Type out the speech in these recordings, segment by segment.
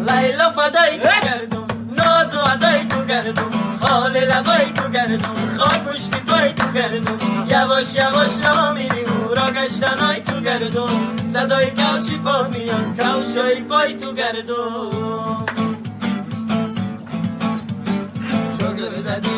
لیلا فدای تو گردم ناز و ادای تو گردم خال لبای تو گردم خاک پشتی پای تو گردم یواش یواش را میریم را گشتنای تو گردم صدای کاشی پا میان کاشای پای تو گردم چادر زدی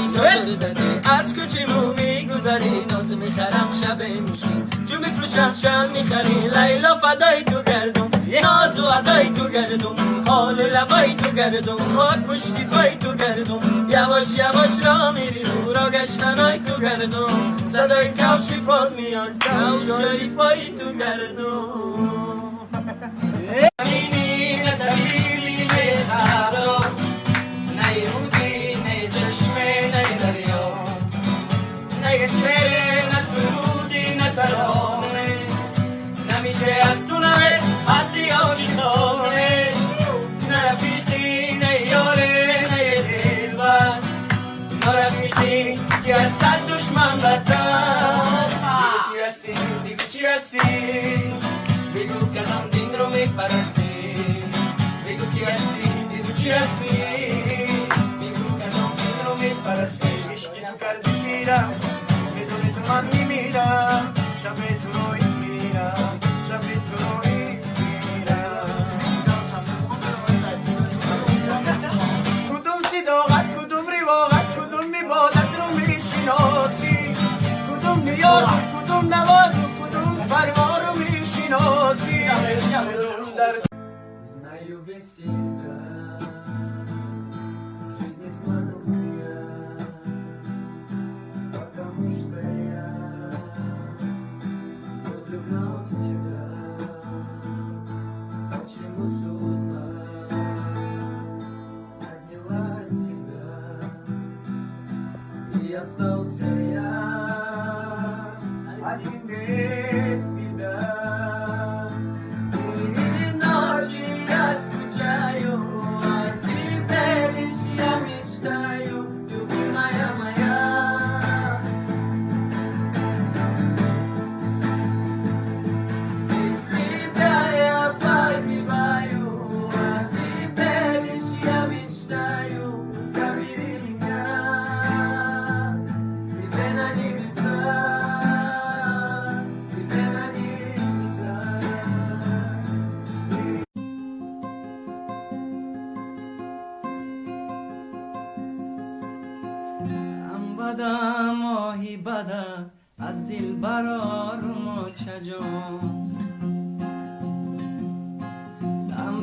از کوچیمو میگذری ناز میخرم شب میشی جو میفروشم شم میخری لیلا فدای تو گردم ناز و ادای تو گردم خال لبای تو گردم خاک پشتی پای تو گردم یواش یواش را میری را گشتنای تو گردم صدای کفشی پا میاد کفشای پای تو گردم نینی ندبیری نه صحرا نه رودی نه چشمه نه دریا نه شعر نه سرودی نه ترانه نمیشه از تو نمه حدی آشنانه نه رفیقی نه یاره نه دلبر نه رفیقی که از صد دشمن بدتر بگو چی هستی بگو کدام دین رو میپرستی بگو کی هستی بگو چی هستی بگو کدام دین رو میپرستی عشقی تو کردی میرم بدون تو من میمیرم شب تو روی میرم شب تو روی میرم کدوم صداقت کدوم رواقت کدوم عبادت رو میشناسی کدوم نیاز کدوم نواز کدوم پروا رو میشناسی Знаю без тебя, жить не смогу я, потому что я влюблен в тебя. Почему судьба отняла тебя, и остался я один без тебя. بدم ماهی بدم از دل برار مچه جان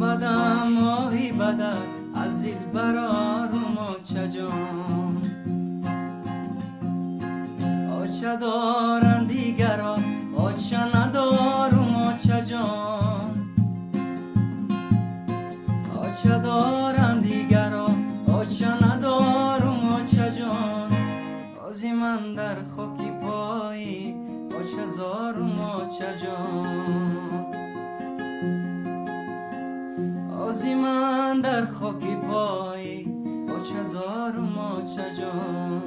بدم ماهی بدم از دل برار مچه جان آچه دارن دیگران آچه ندارم آچه جان آچه دارن دیگران آچه ندارم آچه جان آزی من در خاکی پایی آچه زارم آچه جان آزی من در خاکی پایی آچه زارم آچه جان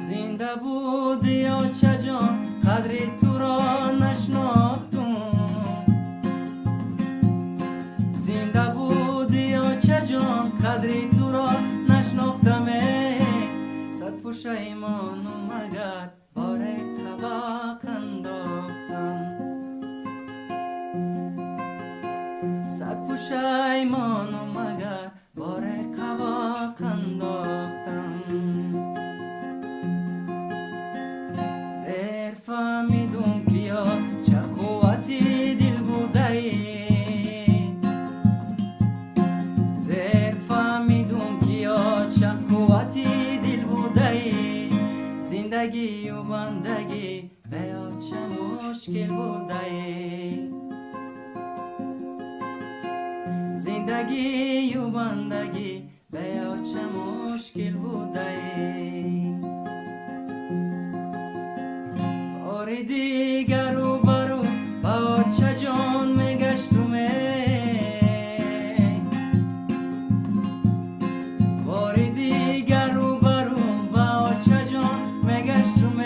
زنده بودی آچه جان قدری تو را نشناختم زنده بودی آچه جان قدری تو را نشناختم صد پشیمانم مگر بار طبق انداختم صد پشیمانم مگر بار طبق انداختم در فهمیدم بیا چه قوتی دل بوده ای در فهمیدم بیا چه قوتی دل بوده ای زندگی و بندگی بیا چه مشکل بوده ای زندگی و بندگی بیا چه مشکل بوده ای بار دیگر رو برو با چه جان میگشتم بار دیگر رو برو با چه جان میگشتم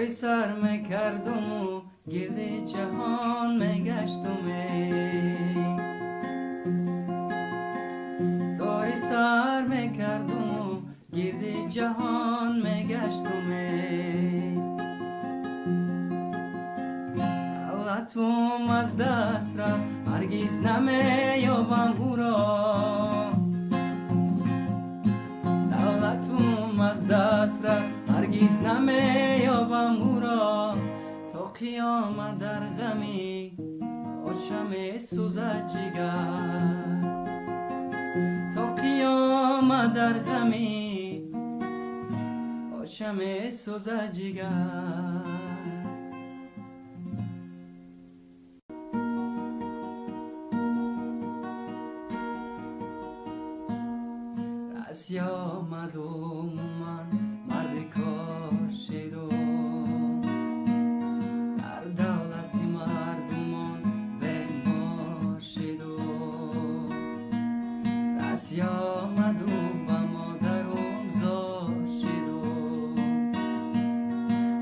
زاری سر میکردم و گرد جهان میگشتم زاری سر میکردم و گرد جهان میگشتم دولتم از دست را هرگز نمیابم او را دولتم از دست را هرگز نمیابم او را تا قیامت در غمی آچم سوزد جگر تا قیامت در غمی آچم سوزد جگر رسی آمد و من مرد کار شدم در دولت مردمان بنمار شدم رسی آمد و به مادرم زار شدم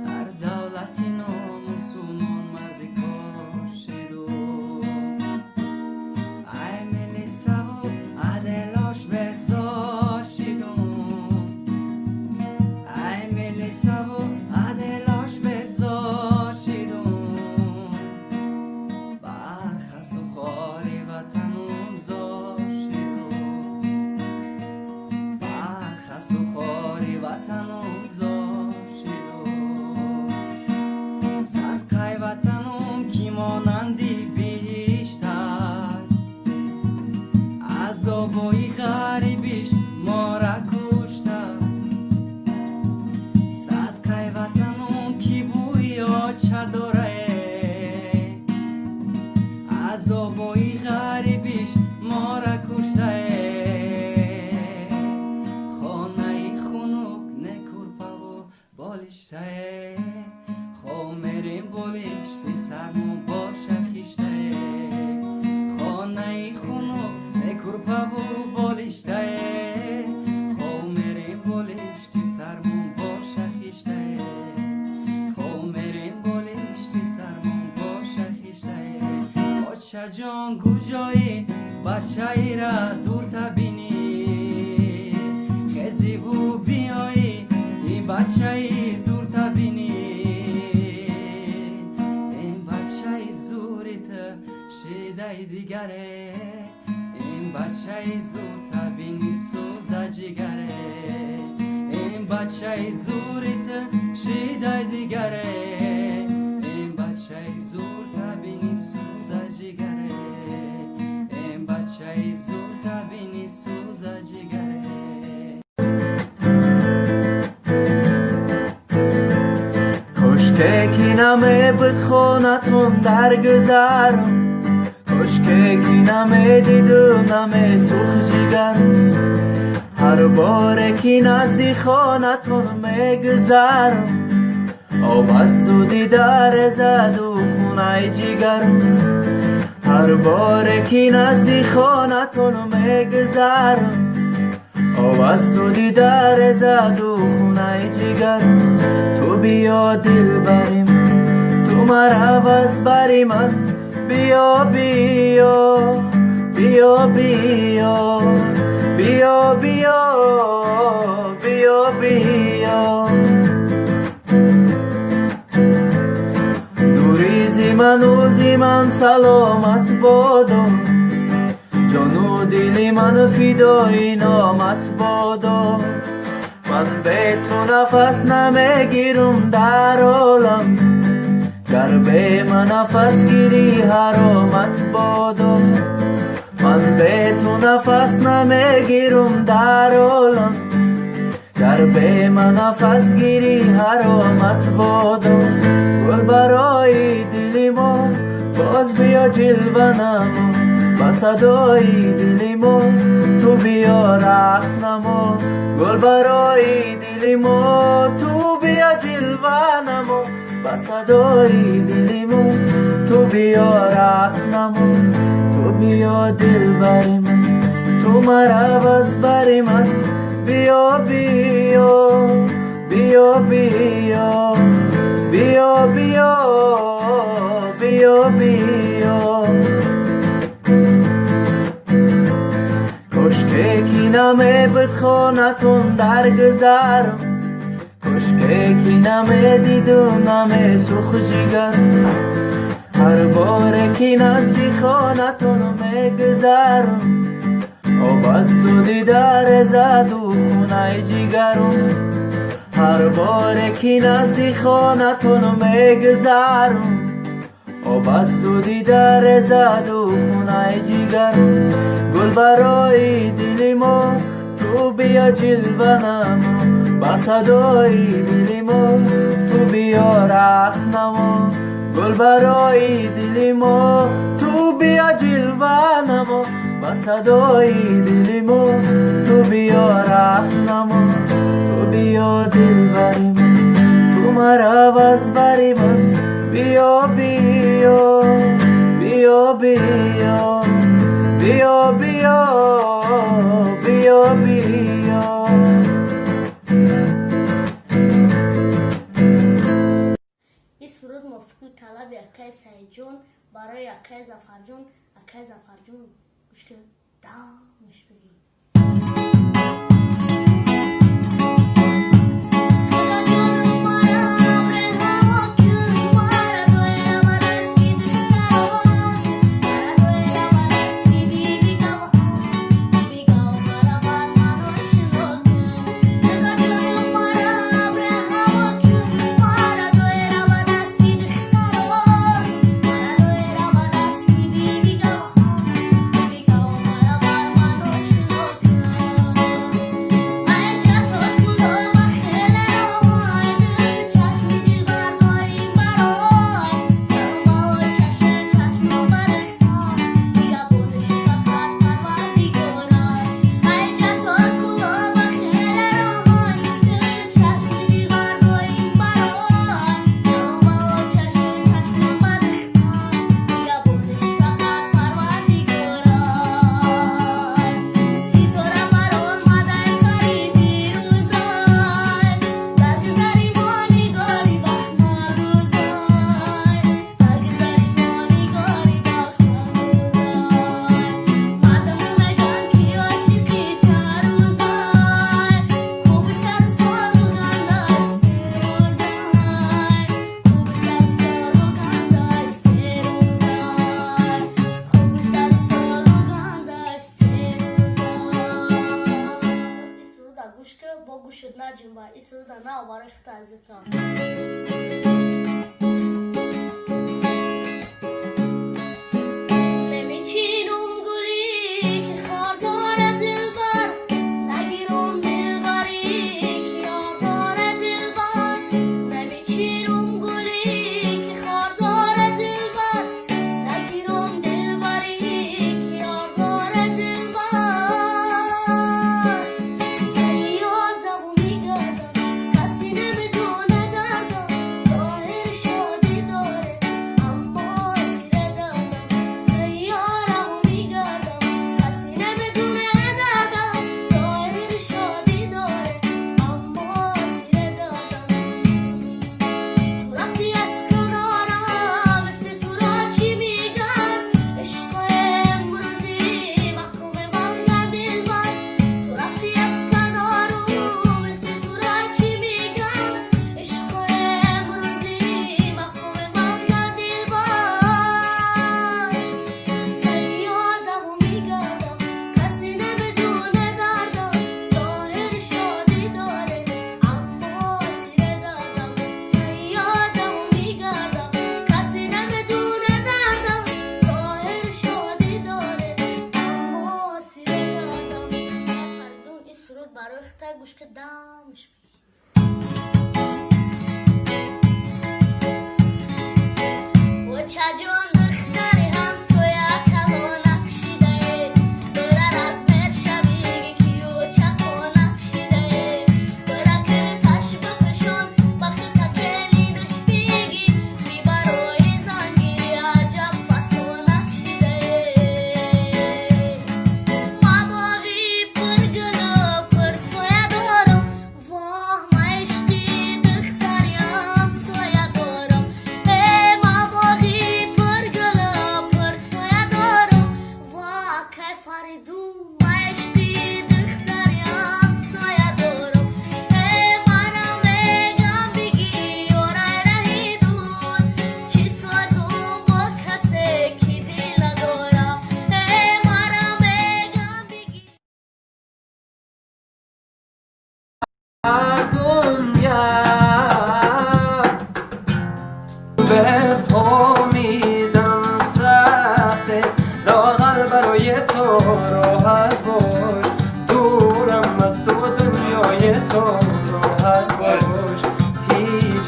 در دولت ناموسومان مرد کار شدم ای ملی سبو عدلاش بزار بوی غریبیش ما را کشتن صدقه وطنم کی بوی آچه داره از بوی غریبیش ما را کشته خانه خونک نکور پاو بالشته خو میریم بالشتی سرمو باشه خیشته خانه خونک نکور پاو بالشته خو میریم بالشتی سرمون باشه خیشته خو میریم بالشتی سرمون باشه خیشته بچه جان کجایی بچه ای را دور تبینی خزی و بیایی این بچه ای زور تبینی این بچه ای زوریت شیده دیگره بچه زور تبینی سوزه جگره این بچه زوریت شیده دیگره این بچه زور تبینی سوزه جگره این بچه زور تبینی سوزه جگره کشکه کی نمه بود خونتون در گذرم کشکه کی نمه دیدم نمه سوخ جگر هر بار کی نزدی خانتون میگذرم آب از زودی در زد و خونه جگر هر بار کی نزدی خانتون میگذرم آب از زودی در زد و خونه جگر تو بیا دل بریم تو مرحباز بری من بیا بیا بیا بیا بیا بیا بیا بیا نوری من سلامت بادا جان و دلی من فدای نامت بادا من به تو نفس نمیگیرم در عالم گر به من نفس گیری حرامت بادا من به تو نفس نمیگیرم در عالم گر به من نفس گیری حرامت بادا گل برای دلی ما باز بیا جلوه نما با صدای دلی ما تو بیا رقص نما گل برای دلی ما تو بیا جلوه نما با صدای دلی ما تو بیا رقص نما تو بیا دل بری من تو مرحباز بری من بیا بیا بیا بیا بیا بیا بیا بیا کشکه کی نمه بدخانتون در گذرم کشکه کی نمه دیدم نمه سرخ جگر هر بار کی نزدی خانتون میگذرم آب از دو دیدار زد و خونه جگرم هر بار کی نزدی خانتون میگذرم آب از دو دیدار زد و خونه جگرم گل برای دلی ما تو بیا جلوه نما با صدای دلی ما تو بیا رقص نما گل برای دلی ما تو بیا جلوه نما با صدای دلی ما تو بیا رقص نما تو بیا دل بری من تو مرا بس بری من بیا بیا بیا بیا بیا بیا بیا بیا این سرود مفکو طلب یکای سعید جون برای یکای زفر جون یکای زفر جون گوش که دامش بگیم با گوشت نجیم با این سرود نه برای اختار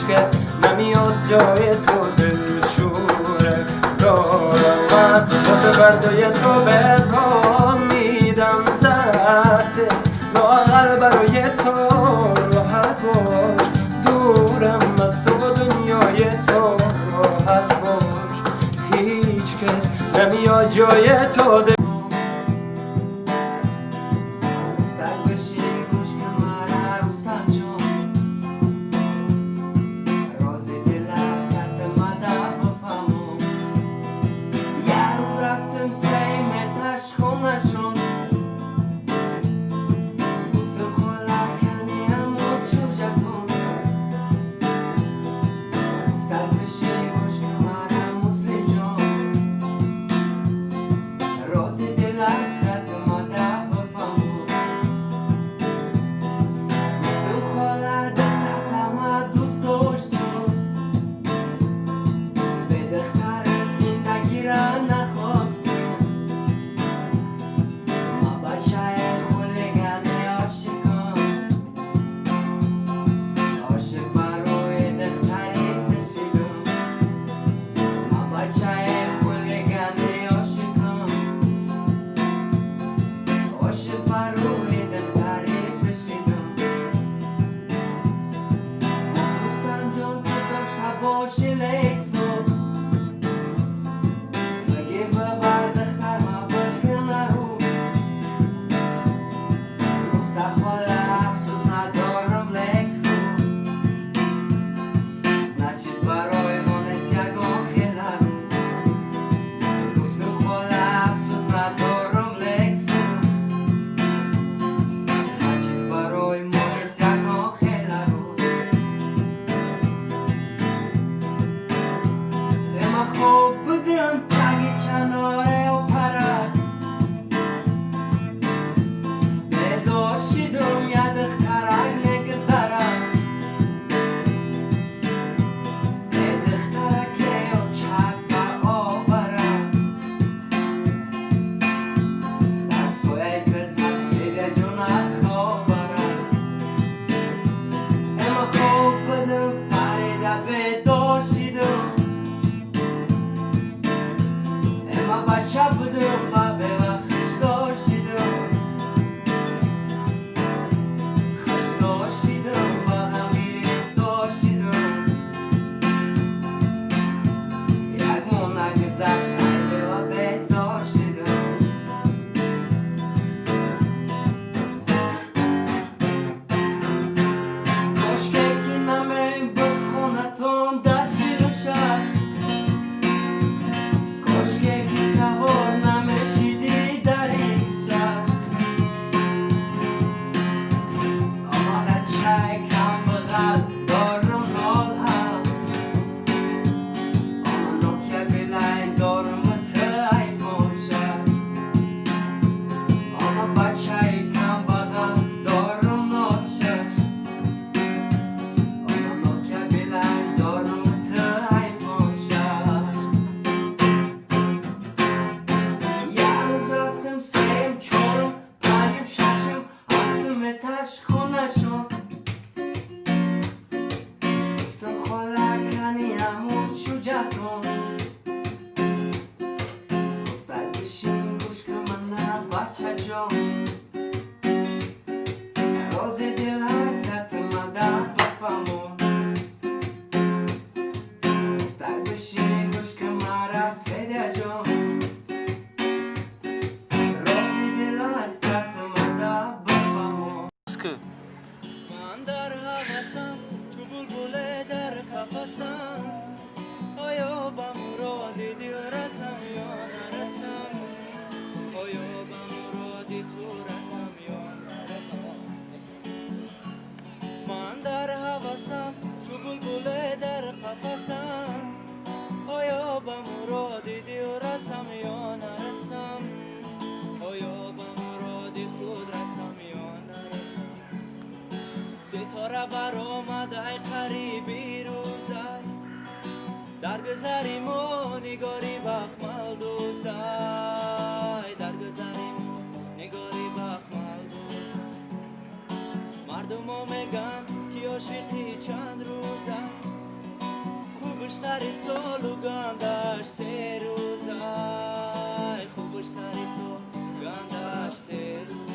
کس نمیاد جای تو دلشوره من واسه بردای تو به پا میدم سرتست لاغر برای تو راحت باش دورم از تو دنیای تو راحت باش هیچ کس نمیاد جای تو دل من در هوسم چو بلبل در قفسم آیا به مراد دل رسم یا نرسم آیا به مراد تو رسم یا نرسم من در هوسم چو بلبل در قفسم آیا به مراد دل رسم یا نرسم آیا به مراد خود رسم یا نرسم ستاره برآمد ای قریبی روزی در گذری ما نگاری بخمل دوزی در گذری ما نگاری بخمل دوزی مردم ها میگن که عاشقی چند روزه سری سال و گندش 3 روز ای خوبش سری سال گندش 3 روز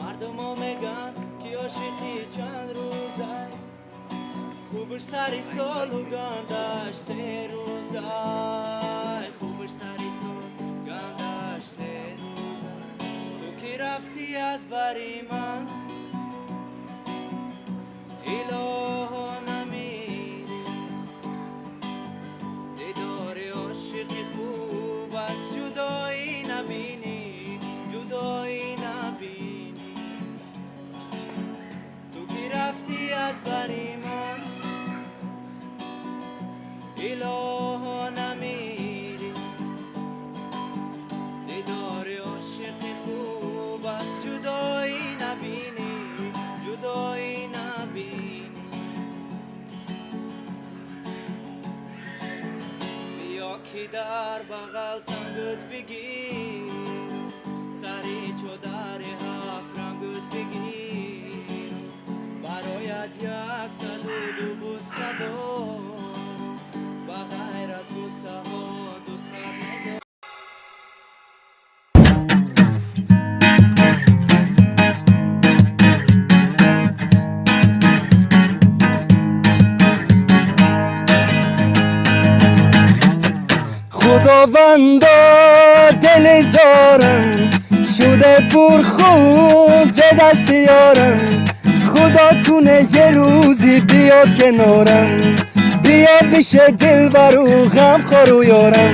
مردم ها میگن که عاشقی چند روز ای خوبش سری سال و گندش 3 روز ای خوبش سری سال گندش 3 روز تو که رفتی از بری من ایلا نمیری دیدار عاشقی خوب از جدایی نبینی جدایی نبینی تو که رفتی از بری من ایلا نمیری دیدار عاشقی خوب از جدایی نبینی جدایی نبینی بیا که در بغل تنگت بگیر سری چو در 7 رنگت بگیر برایت 102 بوسه و غیر از بوسه ها دوست ندارم خداوندا دل زارم شده پر خون ز دست یارم خدا کنه یه روزی بیاد کنارم بیاد بشه دلبر و غم خور و یارم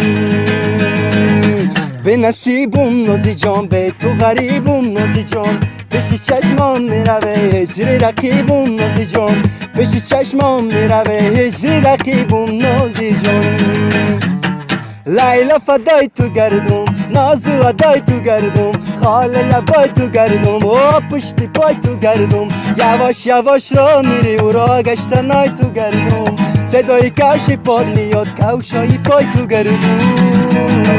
به نصیبم نازی جان به تو غریبم نازی جان بشی چشمام میروه هجری رقیبم نازی جان بشی چشمام میروه هجری رقیبم نازی جان لیلا فدای تو گردم نازو ادای تو گردم خاله لبای تو گردم و پشتی پای تو گردم یواش یواش را میری و را گشتنای تو گردم صدای کاشی پاد میاد کوشایی پای تو گردم